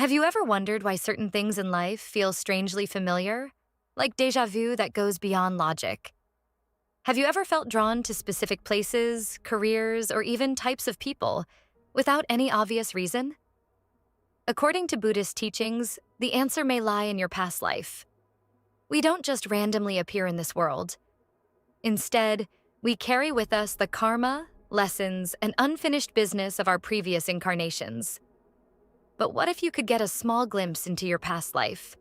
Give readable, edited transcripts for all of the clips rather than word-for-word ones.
Have you ever wondered why certain things in life feel strangely familiar? Like deja vu that goes beyond logic. Have you ever felt drawn to specific places, careers, or even types of people without any obvious reason? According to Buddhist teachings, the answer may lie in your past life. We don't just randomly appear in this world. Instead, we carry with us the karma, lessons, and unfinished business of our previous incarnations. But what if you could get a small glimpse into your past life,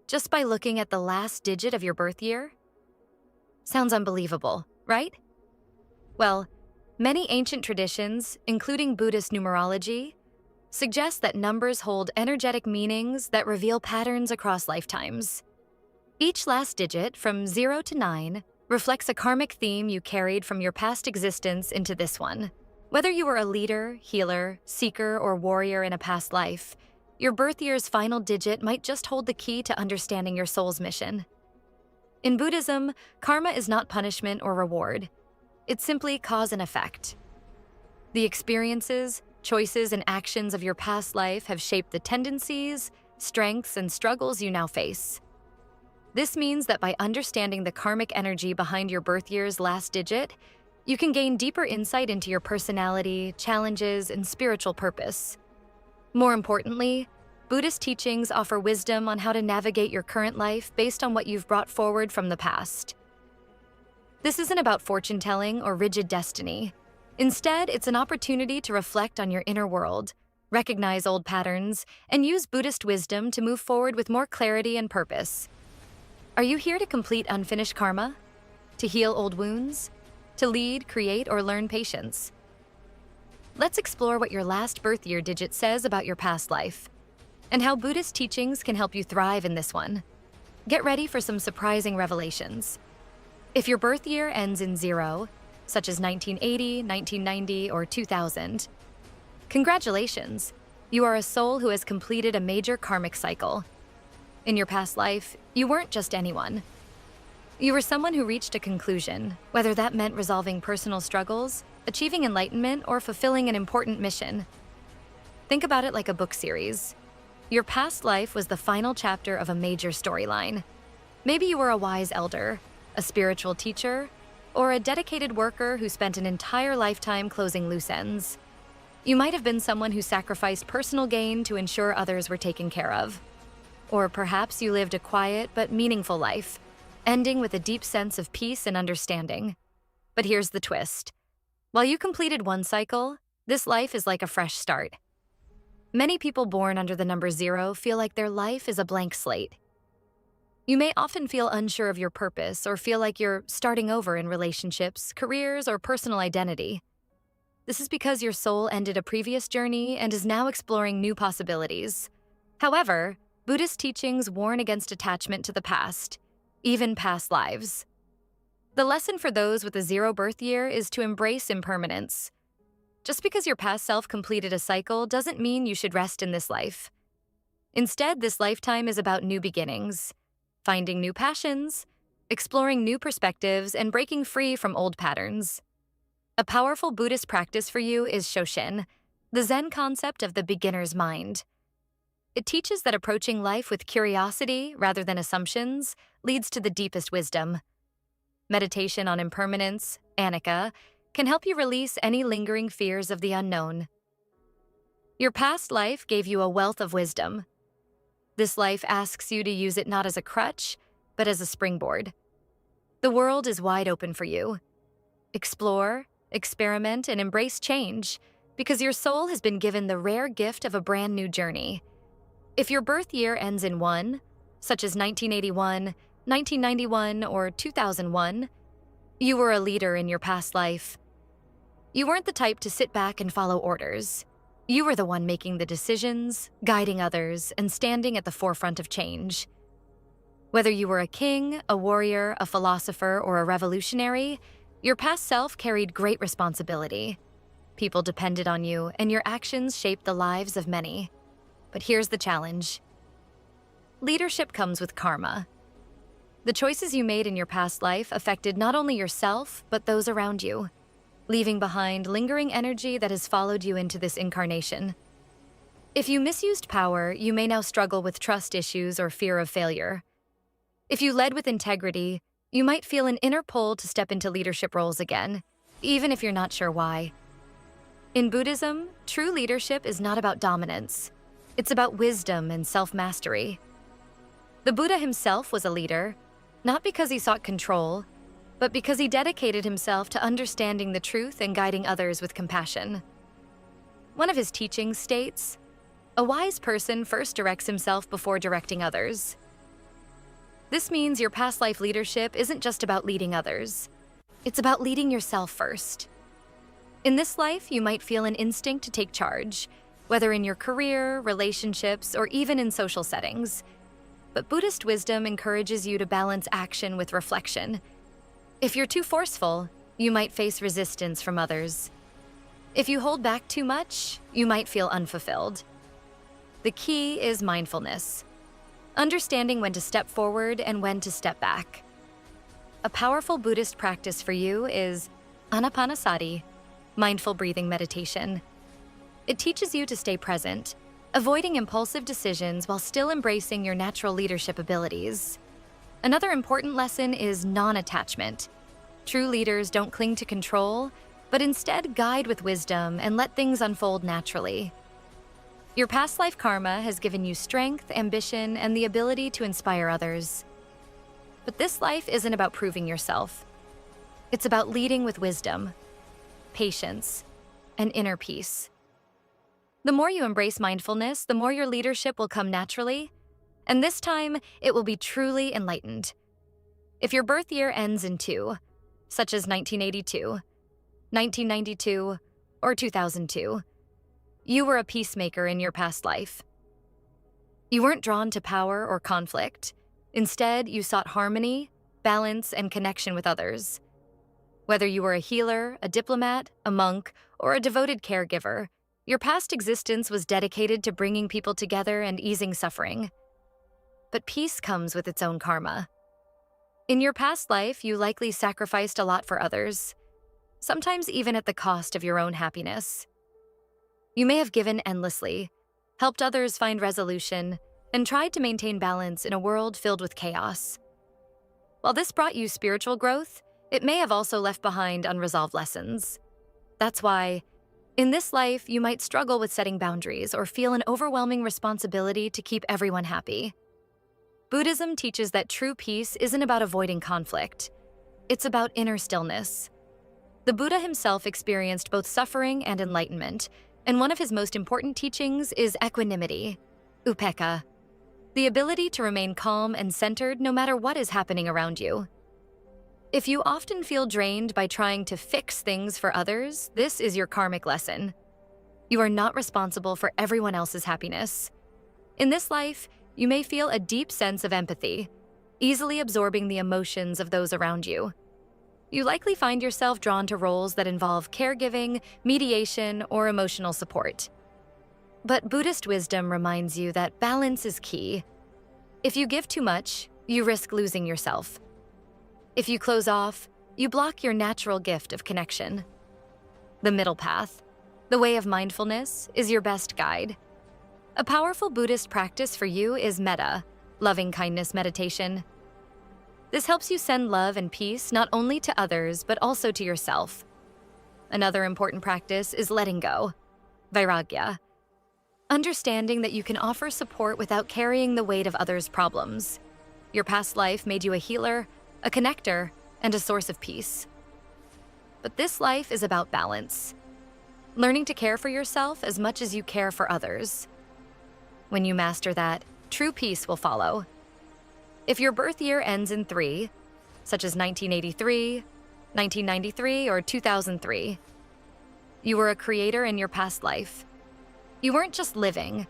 just by looking at the last digit of your birth year? Sounds unbelievable, right? Well, many ancient traditions, including Buddhist numerology, suggest that numbers hold energetic meanings that reveal patterns across lifetimes. Each last digit, from 0 to 9, reflects a karmic theme you carried from your past existence into this one. Whether you were a leader, healer, seeker, or warrior in a past life, your birth year's final digit might just hold the key to understanding your soul's mission. In Buddhism, karma is not punishment or reward. It's simply cause and effect. The experiences, choices, and actions of your past life have shaped the tendencies, strengths, and struggles you now face. This means that by understanding the karmic energy behind your birth year's last digit, you can gain deeper insight into your personality, challenges, and spiritual purpose. More importantly, Buddhist teachings offer wisdom on how to navigate your current life based on what you've brought forward from the past. This isn't about fortune-telling or rigid destiny. Instead, it's an opportunity to reflect on your inner world, recognize old patterns, and use Buddhist wisdom to move forward with more clarity and purpose. Are you here to complete unfinished karma? To heal old wounds? To lead, create, or learn patience? Let's explore what your last birth year digit says about your past life, and how Buddhist teachings can help you thrive in this one. Get ready for some surprising revelations. If your birth year ends in 0, such as 1980, 1990, or 2000, congratulations! You are a soul who has completed a major karmic cycle. In your past life, you weren't just anyone. You were someone who reached a conclusion, whether that meant resolving personal struggles, achieving enlightenment, or fulfilling an important mission. Think about it like a book series. Your past life was the final chapter of a major storyline. Maybe you were a wise elder, a spiritual teacher, or a dedicated worker who spent an entire lifetime closing loose ends. You might have been someone who sacrificed personal gain to ensure others were taken care of. Or perhaps you lived a quiet but meaningful life, ending with a deep sense of peace and understanding. But here's the twist. While you completed one cycle, this life is like a fresh start. Many people born under the number 0 feel like their life is a blank slate. You may often feel unsure of your purpose or feel like you're starting over in relationships, careers, or personal identity. This is because your soul ended a previous journey and is now exploring new possibilities. However, Buddhist teachings warn against attachment to the past, even past lives. The lesson for those with a 0 birth year is to embrace impermanence. Just because your past self completed a cycle doesn't mean you should rest in this life. Instead, this lifetime is about new beginnings, finding new passions, exploring new perspectives, and breaking free from old patterns. A powerful Buddhist practice for you is Shoshin, the Zen concept of the beginner's mind. It teaches that approaching life with curiosity rather than assumptions leads to the deepest wisdom. Meditation on impermanence, anicca, can help you release any lingering fears of the unknown. Your past life gave you a wealth of wisdom. This life asks you to use it not as a crutch, but as a springboard. The world is wide open for you. Explore, experiment, and embrace change, because your soul has been given the rare gift of a brand new journey. If your birth year ends in 1, such as 1981, 1991, or 2001, you were a leader in your past life. You weren't the type to sit back and follow orders. You were the one making the decisions, guiding others, and standing at the forefront of change. Whether you were a king, a warrior, a philosopher, or a revolutionary, your past self carried great responsibility. People depended on you, and your actions shaped the lives of many. But here's the challenge. Leadership comes with karma. The choices you made in your past life affected not only yourself, but those around you, leaving behind lingering energy that has followed you into this incarnation. If you misused power, you may now struggle with trust issues or fear of failure. If you led with integrity, you might feel an inner pull to step into leadership roles again, even if you're not sure why. In Buddhism, true leadership is not about dominance. It's about wisdom and self-mastery. The Buddha himself was a leader, not because he sought control, but because he dedicated himself to understanding the truth and guiding others with compassion. One of his teachings states, "A wise person first directs himself before directing others." This means your past life leadership isn't just about leading others. It's about leading yourself first. In this life, you might feel an instinct to take charge, whether in your career, relationships, or even in social settings. But Buddhist wisdom encourages you to balance action with reflection. If you're too forceful, you might face resistance from others. If you hold back too much, you might feel unfulfilled. The key is mindfulness, understanding when to step forward and when to step back. A powerful Buddhist practice for you is anapanasati, mindful breathing meditation. It teaches you to stay present, avoiding impulsive decisions while still embracing your natural leadership abilities. Another important lesson is non-attachment. True leaders don't cling to control, but instead guide with wisdom and let things unfold naturally. Your past life karma has given you strength, ambition, and the ability to inspire others. But this life isn't about proving yourself. It's about leading with wisdom, patience, and inner peace. The more you embrace mindfulness, the more your leadership will come naturally, and this time it will be truly enlightened. If your birth year ends in 2, such as 1982, 1992, or 2002, you were a peacemaker in your past life. You weren't drawn to power or conflict. Instead, you sought harmony, balance, and connection with others. Whether you were a healer, a diplomat, a monk, or a devoted caregiver, your past existence was dedicated to bringing people together and easing suffering. But peace comes with its own karma. In your past life, you likely sacrificed a lot for others, sometimes even at the cost of your own happiness. You may have given endlessly, helped others find resolution, and tried to maintain balance in a world filled with chaos. While this brought you spiritual growth, it may have also left behind unresolved lessons. That's why, in this life, you might struggle with setting boundaries or feel an overwhelming responsibility to keep everyone happy. Buddhism teaches that true peace isn't about avoiding conflict. It's about inner stillness. The Buddha himself experienced both suffering and enlightenment, and one of his most important teachings is equanimity, upekkha, the ability to remain calm and centered no matter what is happening around you. If you often feel drained by trying to fix things for others, this is your karmic lesson. You are not responsible for everyone else's happiness. In this life, you may feel a deep sense of empathy, easily absorbing the emotions of those around you. You likely find yourself drawn to roles that involve caregiving, mediation, or emotional support. But Buddhist wisdom reminds you that balance is key. If you give too much, you risk losing yourself. If you close off, you block your natural gift of connection. The middle path, the way of mindfulness, is your best guide. A powerful Buddhist practice for you is metta, loving-kindness meditation. This helps you send love and peace not only to others, but also to yourself. Another important practice is letting go, vairagya, understanding that you can offer support without carrying the weight of others' problems. Your past life made you a healer, a connector, and a source of peace. But this life is about balance, learning to care for yourself as much as you care for others. When you master that, true peace will follow. If your birth year ends in 3, such as 1983, 1993, or 2003, you were a creator in your past life. You weren't just living.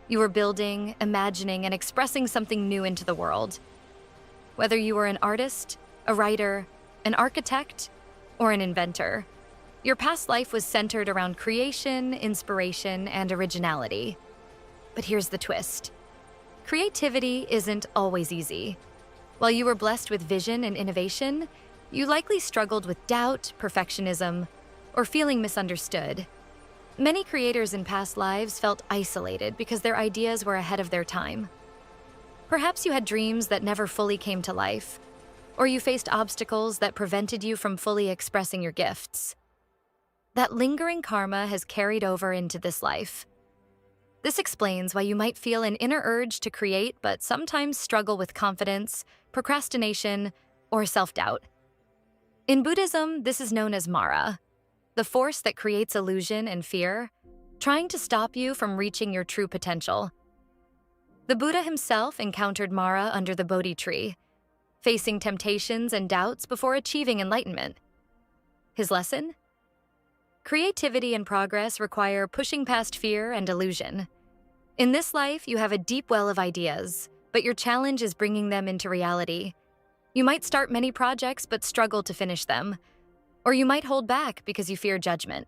You were building, imagining, and expressing something new into the world. Whether you were an artist, a writer, an architect, or an inventor, your past life was centered around creation, inspiration, and originality. But here's the twist. Creativity isn't always easy. While you were blessed with vision and innovation, you likely struggled with doubt, perfectionism, or feeling misunderstood. Many creators in past lives felt isolated because their ideas were ahead of their time. Perhaps you had dreams that never fully came to life, or you faced obstacles that prevented you from fully expressing your gifts. That lingering karma has carried over into this life. This explains why you might feel an inner urge to create but sometimes struggle with confidence, procrastination, or self-doubt. In Buddhism, this is known as Mara, the force that creates illusion and fear, trying to stop you from reaching your true potential. The Buddha himself encountered Mara under the Bodhi tree, facing temptations and doubts before achieving enlightenment. His lesson? Creativity and progress require pushing past fear and illusion. In this life, you have a deep well of ideas, but your challenge is bringing them into reality. You might start many projects but struggle to finish them, or you might hold back because you fear judgment.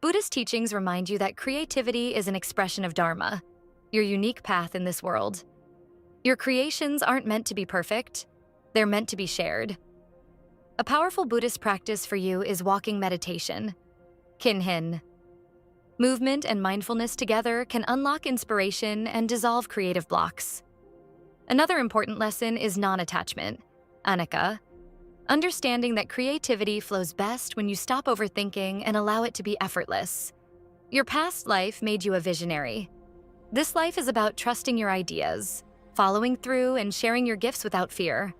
Buddhist teachings remind you that creativity is an expression of Dharma, your unique path in this world. Your creations aren't meant to be perfect, they're meant to be shared. A powerful Buddhist practice for you is walking meditation, kinhin. Movement and mindfulness together can unlock inspiration and dissolve creative blocks. Another important lesson is non-attachment, anicca, understanding that creativity flows best when you stop overthinking and allow it to be effortless. Your past life made you a visionary. This life is about trusting your ideas, following through, and sharing your gifts without fear.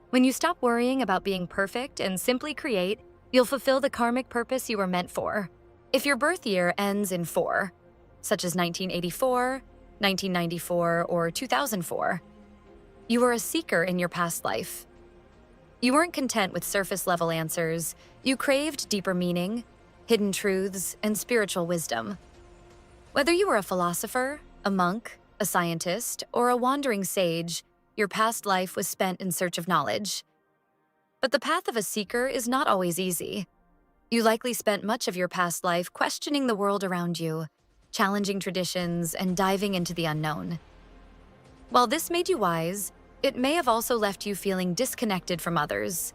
When you stop worrying about being perfect and simply create, you'll fulfill the karmic purpose you were meant for. If your birth year ends in 4, such as 1984, 1994, or 2004, you were a seeker in your past life. You weren't content with surface-level answers. You craved deeper meaning, hidden truths, and spiritual wisdom. Whether you were a philosopher, a monk, a scientist, or a wandering sage, your past life was spent in search of knowledge. But the path of a seeker is not always easy. You likely spent much of your past life questioning the world around you, challenging traditions, and diving into the unknown. While this made you wise, it may have also left you feeling disconnected from others.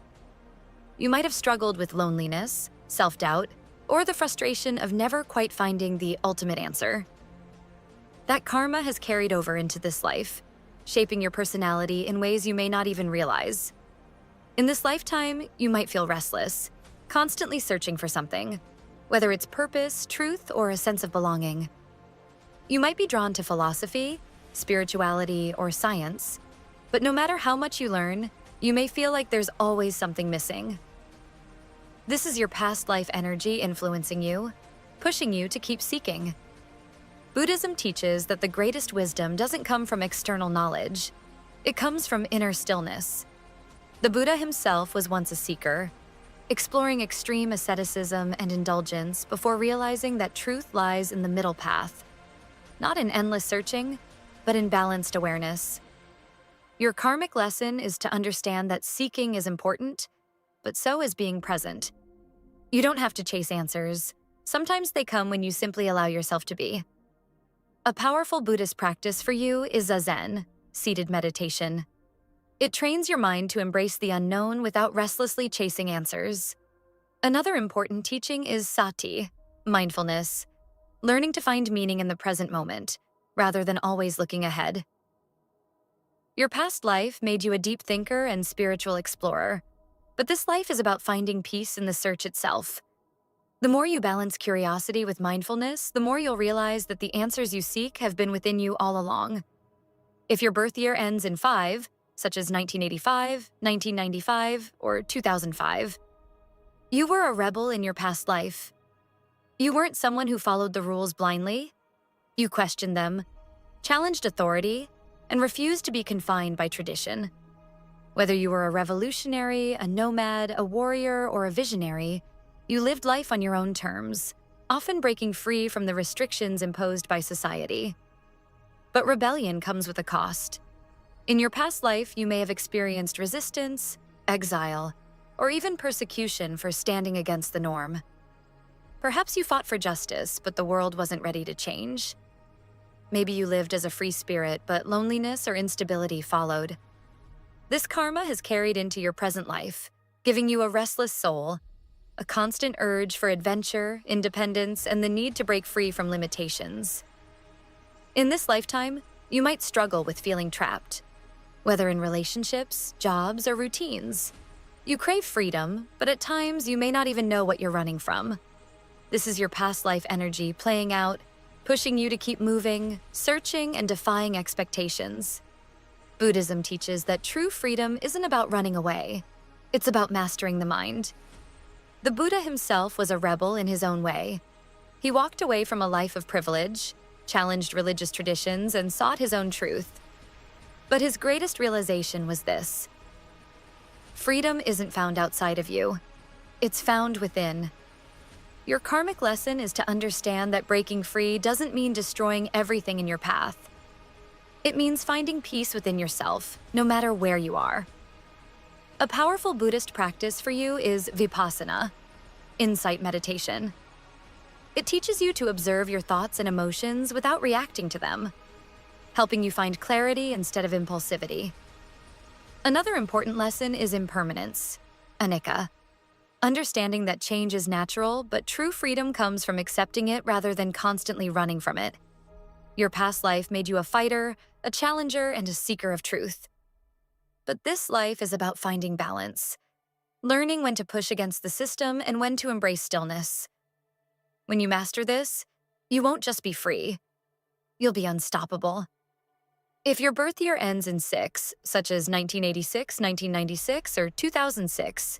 You might have struggled with loneliness, self-doubt, or the frustration of never quite finding the ultimate answer. That karma has carried over into this life, shaping your personality in ways you may not even realize. In this lifetime, you might feel restless, constantly searching for something, whether it's purpose, truth, or a sense of belonging. You might be drawn to philosophy, spirituality, or science, but no matter how much you learn, you may feel like there's always something missing. This is your past life energy influencing you, pushing you to keep seeking. Buddhism teaches that the greatest wisdom doesn't come from external knowledge. It comes from inner stillness. The Buddha himself was once a seeker, exploring extreme asceticism and indulgence before realizing that truth lies in the middle path, not in endless searching, but in balanced awareness. Your karmic lesson is to understand that seeking is important, but so is being present. You don't have to chase answers. Sometimes they come when you simply allow yourself to be. A powerful Buddhist practice for you is zazen, seated meditation. It trains your mind to embrace the unknown without restlessly chasing answers. Another important teaching is sati, mindfulness, learning to find meaning in the present moment, rather than always looking ahead. Your past life made you a deep thinker and spiritual explorer, but this life is about finding peace in the search itself. The more you balance curiosity with mindfulness, the more you'll realize that the answers you seek have been within you all along. If your birth year ends in 5, such as 1985, 1995, or 2005, you were a rebel in your past life. You weren't someone who followed the rules blindly. You questioned them, challenged authority, and refused to be confined by tradition. Whether you were a revolutionary, a nomad, a warrior, or a visionary, you lived life on your own terms, often breaking free from the restrictions imposed by society. But rebellion comes with a cost. In your past life, you may have experienced resistance, exile, or even persecution for standing against the norm. Perhaps you fought for justice, but the world wasn't ready to change. Maybe you lived as a free spirit, but loneliness or instability followed. This karma has carried into your present life, giving you a restless soul, a constant urge for adventure, independence, and the need to break free from limitations. In this lifetime, you might struggle with feeling trapped, whether in relationships, jobs, or routines. You crave freedom, but at times you may not even know what you're running from. This is your past life energy playing out, pushing you to keep moving, searching, and defying expectations. Buddhism teaches that true freedom isn't about running away. It's about mastering the mind. The Buddha himself was a rebel in his own way. He walked away from a life of privilege, challenged religious traditions, and sought his own truth. But his greatest realization was this: freedom isn't found outside of you. It's found within. Your karmic lesson is to understand that breaking free doesn't mean destroying everything in your path. It means finding peace within yourself, no matter where you are. A powerful Buddhist practice for you is vipassana, insight meditation. It teaches you to observe your thoughts and emotions without reacting to them, helping you find clarity instead of impulsivity. Another important lesson is impermanence, anicca. Understanding that change is natural, but true freedom comes from accepting it rather than constantly running from it. Your past life made you a fighter, a challenger, and a seeker of truth. But this life is about finding balance, learning when to push against the system and when to embrace stillness. When you master this, you won't just be free, you'll be unstoppable. If your birth year ends in 6, such as 1986, 1996, or 2006,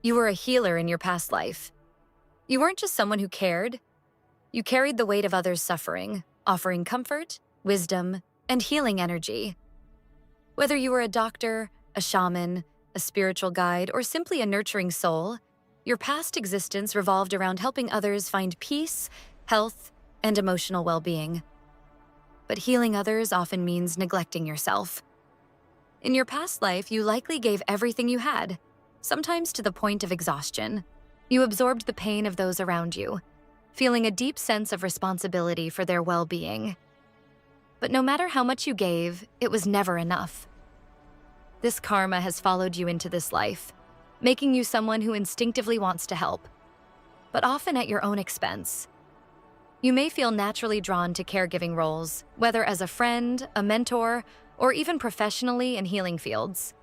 you were a healer in your past life. You weren't just someone who cared. You carried the weight of others' suffering, offering comfort, wisdom, and healing energy. Whether you were a doctor, a shaman, a spiritual guide, or simply a nurturing soul, your past existence revolved around helping others find peace, health, and emotional well-being. But healing others often means neglecting yourself. In your past life, you likely gave everything you had, sometimes to the point of exhaustion. You absorbed the pain of those around you, feeling a deep sense of responsibility for their well-being. But no matter how much you gave, it was never enough. This karma has followed you into this life, making you someone who instinctively wants to help, but often at your own expense. You may feel naturally drawn to caregiving roles, whether as a friend, a mentor, or even professionally in healing fields.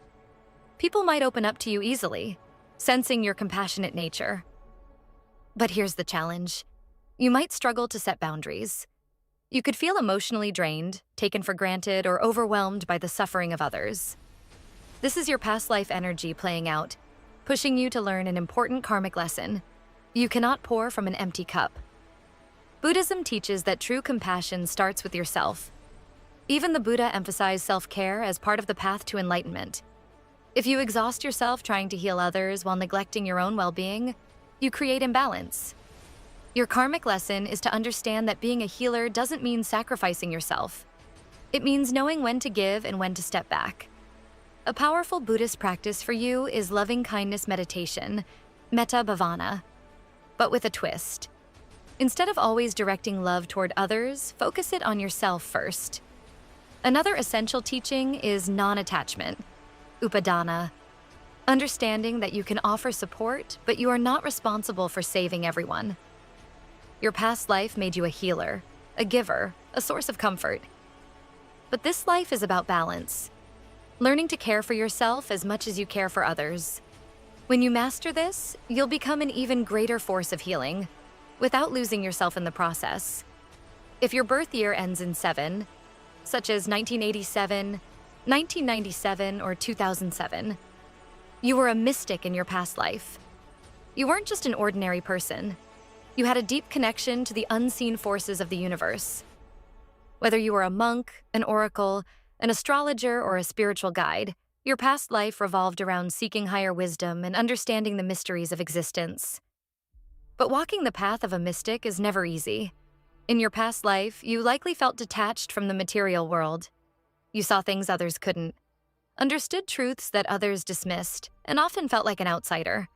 People might open up to you easily, sensing your compassionate nature. But here's the challenge. You might struggle to set boundaries. You could feel emotionally drained, taken for granted, or overwhelmed by the suffering of others. This is your past life energy playing out, pushing you to learn an important karmic lesson. You cannot pour from an empty cup. Buddhism teaches that true compassion starts with yourself. Even the Buddha emphasized self-care as part of the path to enlightenment. If you exhaust yourself trying to heal others while neglecting your own well-being, you create imbalance. Your karmic lesson is to understand that being a healer doesn't mean sacrificing yourself. It means knowing when to give and when to step back. A powerful Buddhist practice for you is loving-kindness meditation, metta bhavana, but with a twist. Instead of always directing love toward others, focus it on yourself first. Another essential teaching is non-attachment, upadana, understanding that you can offer support, but you are not responsible for saving everyone. Your past life made you a healer, a giver, a source of comfort. But this life is about balance, learning to care for yourself as much as you care for others. When you master this, you'll become an even greater force of healing, without losing yourself in the process. If your birth year ends in 7, such as 1987, 1997, or 2007, you were a mystic in your past life. You weren't just an ordinary person. You had a deep connection to the unseen forces of the universe. Whether you were a monk, an oracle, an astrologer, or a spiritual guide, your past life revolved around seeking higher wisdom and understanding the mysteries of existence. But walking the path of a mystic is never easy. In your past life, you likely felt detached from the material world. You saw things others couldn't, understood truths that others dismissed, and often felt like an outsider.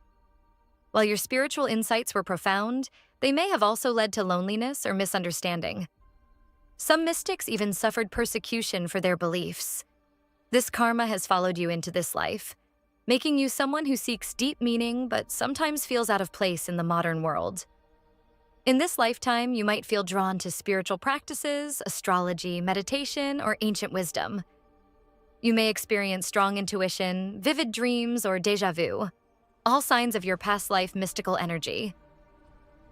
While your spiritual insights were profound, they may have also led to loneliness or misunderstanding. Some mystics even suffered persecution for their beliefs. This karma has followed you into this life, making you someone who seeks deep meaning but sometimes feels out of place in the modern world. In this lifetime, you might feel drawn to spiritual practices, astrology, meditation, or ancient wisdom. You may experience strong intuition, vivid dreams, or déjà vu, all signs of your past life mystical energy.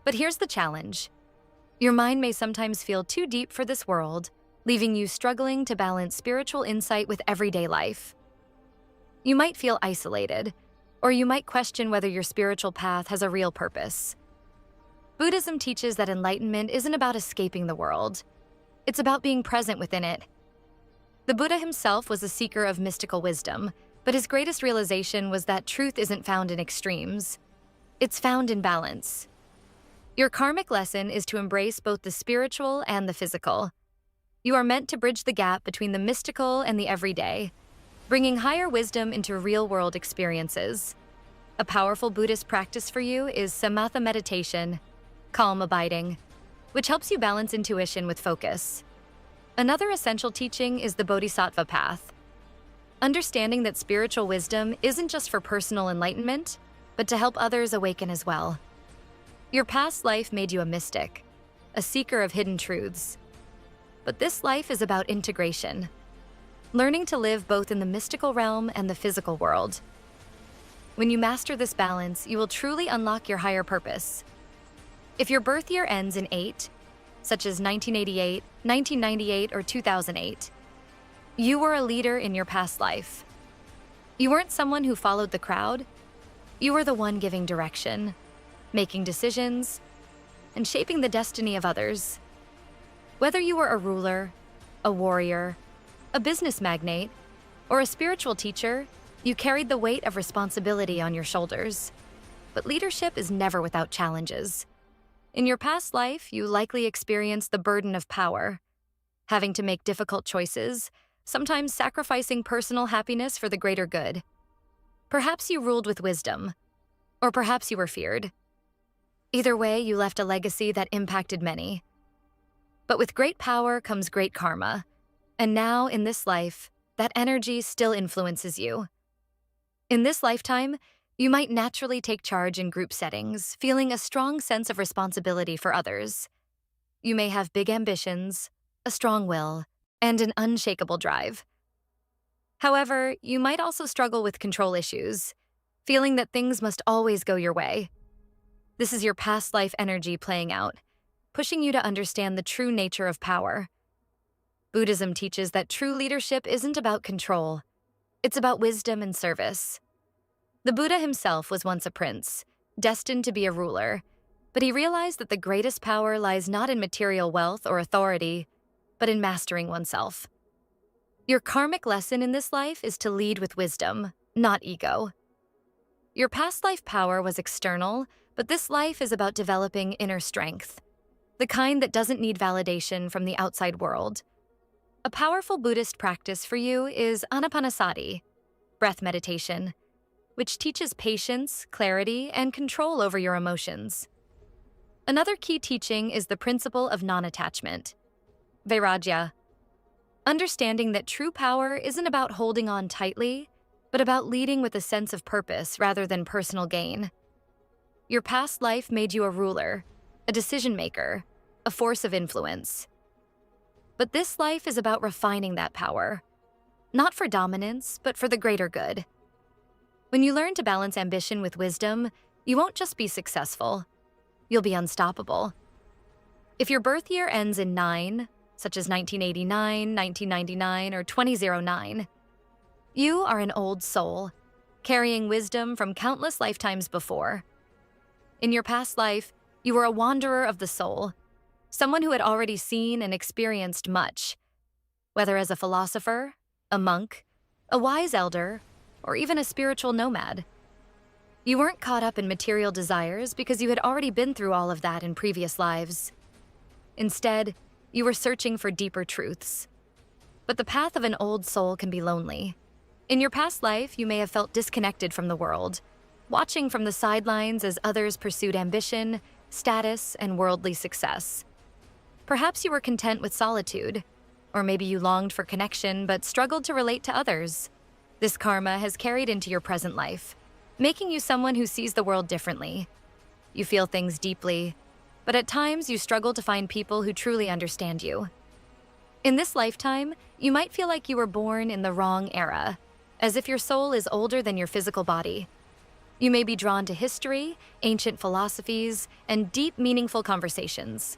But here's the challenge. Your mind may sometimes feel too deep for this world, leaving you struggling to balance spiritual insight with everyday life. You might feel isolated, or you might question whether your spiritual path has a real purpose. Buddhism teaches that enlightenment isn't about escaping the world. It's about being present within it. The Buddha himself was a seeker of mystical wisdom, but his greatest realization was that truth isn't found in extremes. It's found in balance. Your karmic lesson is to embrace both the spiritual and the physical. You are meant to bridge the gap between the mystical and the everyday, bringing higher wisdom into real-world experiences. A powerful Buddhist practice for you is samatha meditation, calm abiding, which helps you balance intuition with focus. Another essential teaching is the bodhisattva path, understanding that spiritual wisdom isn't just for personal enlightenment, but to help others awaken as well. Your past life made you a mystic, a seeker of hidden truths. But this life is about integration, learning to live both in the mystical realm and the physical world. When you master this balance, you will truly unlock your higher purpose. If your birth year ends in 8, such as 1988, 1998, or 2008, you were a leader in your past life. You weren't someone who followed the crowd. You were the one giving direction, making decisions, and shaping the destiny of others. Whether you were a ruler, a warrior, a business magnate, or a spiritual teacher, you carried the weight of responsibility on your shoulders. But leadership is never without challenges. In your past life, you likely experienced the burden of power, having to make difficult choices, sometimes sacrificing personal happiness for the greater good. Perhaps you ruled with wisdom, or perhaps you were feared. Either way, you left a legacy that impacted many. But with great power comes great karma, and now, in this life, that energy still influences you. In this lifetime, you might naturally take charge in group settings, feeling a strong sense of responsibility for others. You may have big ambitions, a strong will, and an unshakable drive. However, you might also struggle with control issues, feeling that things must always go your way. This is your past life energy playing out, pushing you to understand the true nature of power. Buddhism teaches that true leadership isn't about control. It's about wisdom and service. The Buddha himself was once a prince, destined to be a ruler, but he realized that the greatest power lies not in material wealth or authority, but in mastering oneself. Your karmic lesson in this life is to lead with wisdom, not ego. Your past life power was external, but this life is about developing inner strength, the kind that doesn't need validation from the outside world. A powerful Buddhist practice for you is anapanasati, breath meditation, which teaches patience, clarity, and control over your emotions. Another key teaching is the principle of non-attachment, vairagya, understanding that true power isn't about holding on tightly, but about leading with a sense of purpose rather than personal gain. Your past life made you a ruler, a decision maker, a force of influence. But this life is about refining that power, not for dominance, but for the greater good. When you learn to balance ambition with wisdom, you won't just be successful, you'll be unstoppable. If your birth year ends in 9, such as 1989, 1999, or 2009, you are an old soul, carrying wisdom from countless lifetimes before. In your past life, you were a wanderer of the soul, someone who had already seen and experienced much, whether as a philosopher, a monk, a wise elder, or even a spiritual nomad. You weren't caught up in material desires because you had already been through all of that in previous lives. Instead, you were searching for deeper truths. But the path of an old soul can be lonely. In your past life, you may have felt disconnected from the world, watching from the sidelines as others pursued ambition, status, and worldly success. Perhaps you were content with solitude, or maybe you longed for connection but struggled to relate to others. This karma has carried into your present life, making you someone who sees the world differently. You feel things deeply, but at times you struggle to find people who truly understand you. In this lifetime, you might feel like you were born in the wrong era, as if your soul is older than your physical body. You may be drawn to history, ancient philosophies, and deep, meaningful conversations.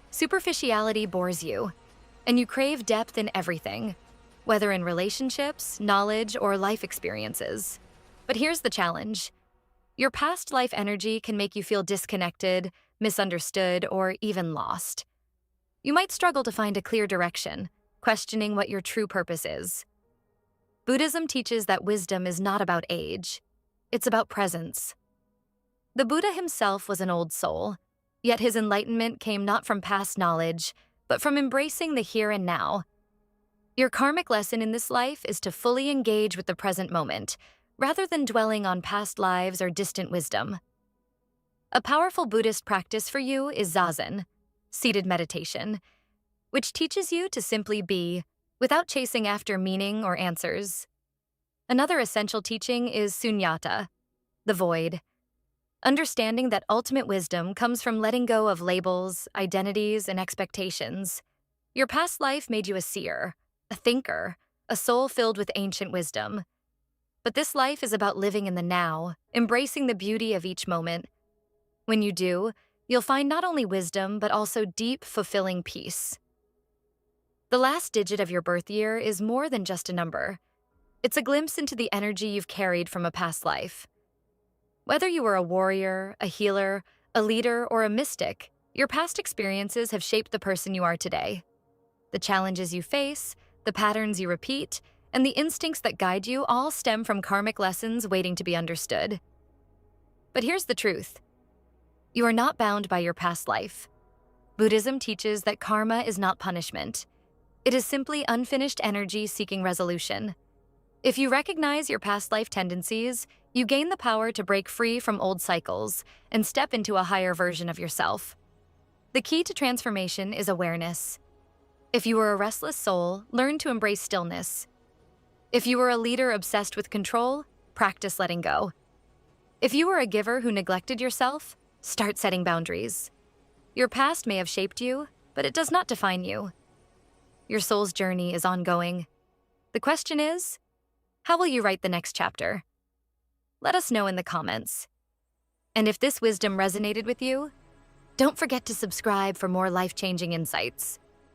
Superficiality bores you, and you crave depth in everything, whether in relationships, knowledge, or life experiences. But here's the challenge. Your past life energy can make you feel disconnected, misunderstood, or even lost. You might struggle to find a clear direction, questioning what your true purpose is. Buddhism teaches that wisdom is not about age. It's about presence. The Buddha himself was an old soul, yet his enlightenment came not from past knowledge, but from embracing the here and now. Your karmic lesson in this life is to fully engage with the present moment, rather than dwelling on past lives or distant wisdom. A powerful Buddhist practice for you is zazen, seated meditation, which teaches you to simply be, without chasing after meaning or answers. Another essential teaching is sunyata, the void. Understanding that ultimate wisdom comes from letting go of labels, identities, and expectations. Your past life made you a seer, a thinker, a soul filled with ancient wisdom. But this life is about living in the now, embracing the beauty of each moment. When you do, you'll find not only wisdom, but also deep, fulfilling peace. The last digit of your birth year is more than just a number. It's a glimpse into the energy you've carried from a past life. Whether you were a warrior, a healer, a leader, or a mystic, your past experiences have shaped the person you are today. The challenges you face, the patterns you repeat, and the instincts that guide you all stem from karmic lessons waiting to be understood. But here's the truth. You are not bound by your past life. Buddhism teaches that karma is not punishment. It is simply unfinished energy seeking resolution. If you recognize your past life tendencies, you gain the power to break free from old cycles and step into a higher version of yourself. The key to transformation is awareness. If you were a restless soul, learn to embrace stillness. If you were a leader obsessed with control, practice letting go. If you were a giver who neglected yourself, start setting boundaries. Your past may have shaped you, but it does not define you. Your soul's journey is ongoing. The question is, how will you write the next chapter? Let us know in the comments. And if this wisdom resonated with you, don't forget to subscribe for more life-changing insights.